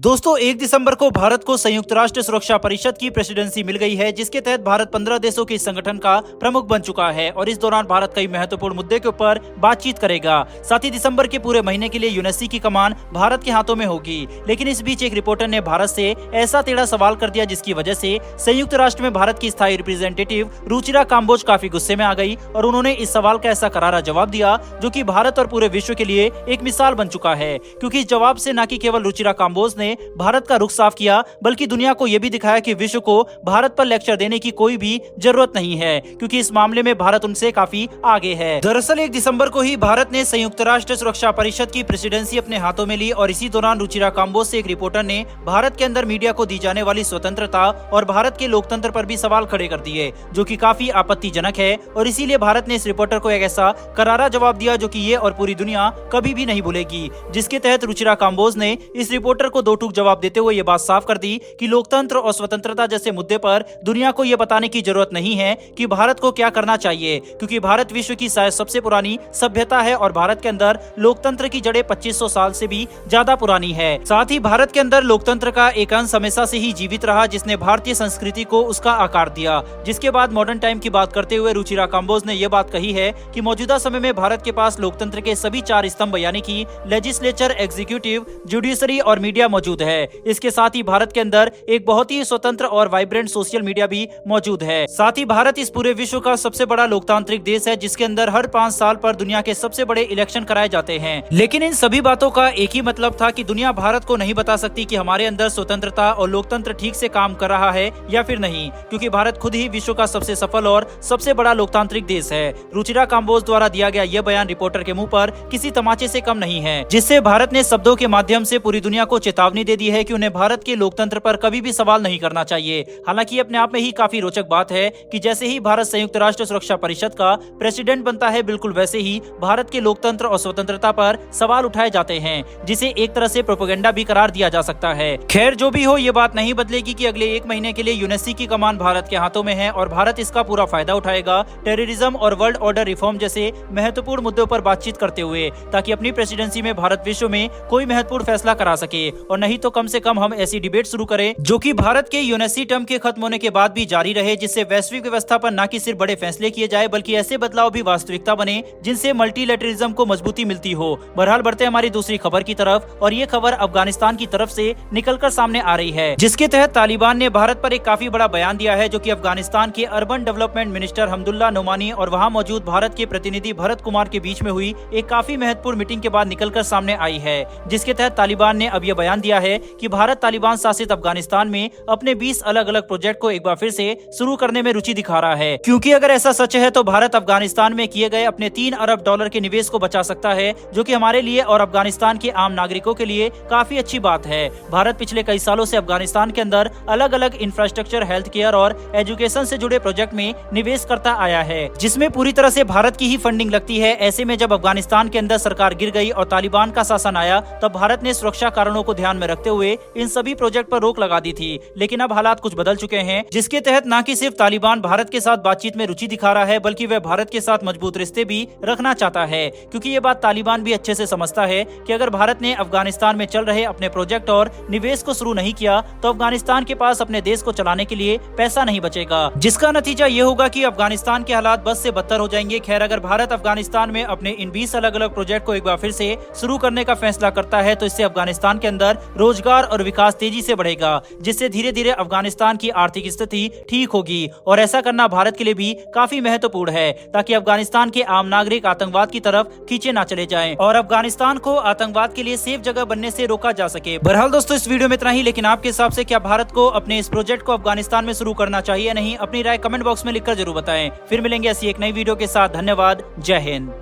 दोस्तों 1 दिसंबर को भारत को संयुक्त राष्ट्र सुरक्षा परिषद की प्रेसिडेंसी मिल गई है, जिसके तहत भारत 15 देशों के इस संगठन का प्रमुख बन चुका है और इस दौरान भारत कई महत्वपूर्ण मुद्दे के ऊपर बातचीत करेगा। साथ ही दिसंबर के पूरे महीने के लिए यूएनएससी की कमान भारत के हाथों में होगी। लेकिन इस बीच एक रिपोर्टर ने भारत से ऐसा टेढ़ा सवाल कर दिया जिसकी वजह से संयुक्त राष्ट्र में भारत की स्थायी रिप्रेजेंटेटिव रुचिरा काम्बोज काफी गुस्से में आ गई और उन्होंने इस सवाल का ऐसा करारा जवाब दिया जो कि भारत और पूरे विश्व के लिए एक मिसाल बन चुका है। क्योंकि इस जवाब से न कि केवल रुचिरा काम्बोज ने भारत का रुख साफ किया, बल्कि दुनिया को यह भी दिखाया कि विश्व को भारत पर लेक्चर देने की कोई भी जरूरत नहीं है, क्योंकि इस मामले में भारत उनसे काफी आगे है। दरअसल 1 दिसंबर को ही भारत ने संयुक्त राष्ट्र सुरक्षा परिषद की प्रेसिडेंसी अपने हाथों में ली और इसी दौरान रुचिरा काम्बोज से एक रिपोर्टर ने भारत के अंदर मीडिया को दी जाने वाली स्वतंत्रता और भारत के लोकतंत्र पर भी सवाल खड़े कर दिए, जो कि काफी आपत्तिजनक है। और इसीलिए भारत ने इस रिपोर्टर को एक ऐसा करारा जवाब दिया जो कि ये और पूरी दुनिया कभी भी नहीं भूलेगी, जिसके तहत रुचिरा काम्बोज ने इस रिपोर्टर को दो टूक जवाब देते हुए ये बात साफ कर दी कि लोकतंत्र और स्वतंत्रता जैसे मुद्दे पर दुनिया को ये बताने की जरूरत नहीं है कि भारत को क्या करना चाहिए, क्योंकि भारत विश्व की शायद सबसे पुरानी सभ्यता है और भारत के अंदर लोकतंत्र की जड़ें 2500 साल से भी ज्यादा पुरानी है। साथ ही भारत के अंदर लोकतंत्र का एक अंश हमेशा से ही जीवित रहा, जिसने भारतीय संस्कृति को उसका आकार दिया। जिसके बाद मॉडर्न टाइम की बात करते हुए रुचिरा काम्बोज ने यह बात कही है कि मौजूदा समय में भारत के पास लोकतंत्र के सभी 4 स्तंभ यानी कि लेजिस्लेचर, एग्जीक्यूटिव, जुडिशरी और मीडिया मौजूद है। इसके साथ ही भारत के अंदर एक बहुत ही स्वतंत्र और वाइब्रेंट सोशल मीडिया भी मौजूद है। साथ ही भारत इस पूरे विश्व का सबसे बड़ा लोकतांत्रिक देश है, जिसके अंदर हर 5 साल पर दुनिया के सबसे बड़े इलेक्शन कराए जाते हैं। लेकिन इन सभी बातों का एक ही मतलब था कि दुनिया भारत को नहीं बता सकती कि हमारे अंदर स्वतंत्रता और लोकतंत्र ठीक से काम कर रहा है या फिर नहीं, क्योंकि भारत खुद ही विश्व का सबसे सफल और सबसे बड़ा लोकतांत्रिक देश है। रुचिरा काम्बोज द्वारा दिया गया यह बयान रिपोर्टर के मुंह पर किसी तमाचे से कम नहीं है, जिससे भारत ने शब्दों के माध्यम से पूरी दुनिया को चेतावनी दे दी है कि उन्हें भारत के लोकतंत्र पर कभी भी सवाल नहीं करना चाहिए। हालांकि अपने आप में ही काफी रोचक बात है कि जैसे ही भारत संयुक्त राष्ट्र सुरक्षा परिषद का प्रेसिडेंट बनता है, बिल्कुल वैसे ही भारत के लोकतंत्र और स्वतंत्रता पर सवाल उठाए जाते हैं, जिसे एक तरह से प्रोपेगेंडा भी करार दिया जा सकता है। खैर जो भी हो, ये बात नहीं बदलेगी कि अगले 1 महीने के लिए यूएनएससी की कमान भारत के हाथों में है और भारत इसका पूरा फायदा उठाएगा टेररिज्म और वर्ल्ड ऑर्डर रिफॉर्म जैसे महत्वपूर्ण मुद्दों पर बातचीत करते हुए, ताकि अपनी प्रेसिडेंसी में भारत विश्व में कोई महत्वपूर्ण फैसला करा सके। और नहीं तो कम से कम हम ऐसी डिबेट शुरू करें जो कि भारत के यूएनएससी टर्म के खत्म होने के बाद भी जारी रहे, जिससे वैश्विक व्यवस्था पर न कि सिर्फ बड़े फैसले किए जाए, बल्कि ऐसे बदलाव भी वास्तविकता बने जिनसे मल्टीलैटरलिज्म को मजबूती मिलती हो। बहरहाल बढ़ते हमारी दूसरी खबर की तरफ, और ये खबर अफगानिस्तान की तरफ से निकलकर सामने आ रही है, जिसके तहत तालिबान ने भारत पर एक काफी बड़ा बयान दिया है, जो कि अफगानिस्तान के urban development minister Hamdullah Nomani और वहां मौजूद भारत के प्रतिनिधि भरत कुमार के बीच में हुई एक काफी महत्वपूर्ण मीटिंग के बाद निकलकर सामने आई है। जिसके तहत तालिबान ने अब यह बयान दिया है कि भारत तालिबान शासित अफगानिस्तान में अपने 20 अलग अलग प्रोजेक्ट को एक बार फिर से शुरू करने में रुचि दिखा रहा है, क्योंकि अगर ऐसा सच है तो भारत अफगानिस्तान में किए गए अपने $3 अरब के निवेश को बचा सकता है, जो कि हमारे लिए और अफगानिस्तान के आम नागरिकों के लिए काफी अच्छी बात है। भारत पिछले कई सालों से अफगानिस्तान के अंदर अलग अलग इंफ्रास्ट्रक्चर, हेल्थ केयर और एजुकेशन से जुड़े प्रोजेक्ट में निवेश करता आया है, जिसमें पूरी तरह से भारत की ही फंडिंग लगती है। ऐसे में जब अफगानिस्तान के अंदर सरकार गिर गई और तालिबान का शासन आया, तब भारत ने सुरक्षा कारणों को ध्यान में रखते हुए इन सभी प्रोजेक्ट पर रोक लगा दी थी। लेकिन अब हालात कुछ बदल चुके हैं, जिसके तहत न कि सिर्फ तालिबान भारत के साथ बातचीत में रुचि दिखा रहा है, बल्कि वह भारत के साथ मजबूत रिश्ते भी रखना चाहता है। क्योंकि ये बात तालिबान भी अच्छे से समझता है कि अगर भारत ने अफगानिस्तान में चल रहे अपने प्रोजेक्ट और निवेश को शुरू नहीं किया, तो अफगानिस्तान के पास अपने देश को चलाने के लिए पैसा नहीं बचेगा, जिसका नतीजा ये होगा कि अफगानिस्तान के हालात बद से बदतर हो जाएंगे। खैर, अगर भारत अफगानिस्तान में अपने इन 20 अलग अलग प्रोजेक्ट को एक बार फिर से शुरू करने का फैसला करता है, तो इससे अफगानिस्तान के अंदर रोजगार और विकास तेजी से बढ़ेगा, जिससे धीरे धीरे अफगानिस्तान की आर्थिक स्थिति ठीक होगी। और ऐसा करना भारत के लिए भी काफी महत्वपूर्ण है, ताकि अफगानिस्तान के आम नागरिक आतंकवाद की तरफ खींचे ना चले जाएं और अफगानिस्तान को आतंकवाद के लिए सेफ जगह बनने से रोका जा सके। बहरहाल दोस्तों, इस वीडियो में इतना ही, लेकिन आपके हिसाब से क्या भारत को अपने इस प्रोजेक्ट को अफगानिस्तान में शुरू करना चाहिए या नहीं? अपनी राय कमेंट बॉक्स में लिखकर जरूर बताएं। फिर मिलेंगे ऐसी एक नई वीडियो के साथ। धन्यवाद। जय हिंद।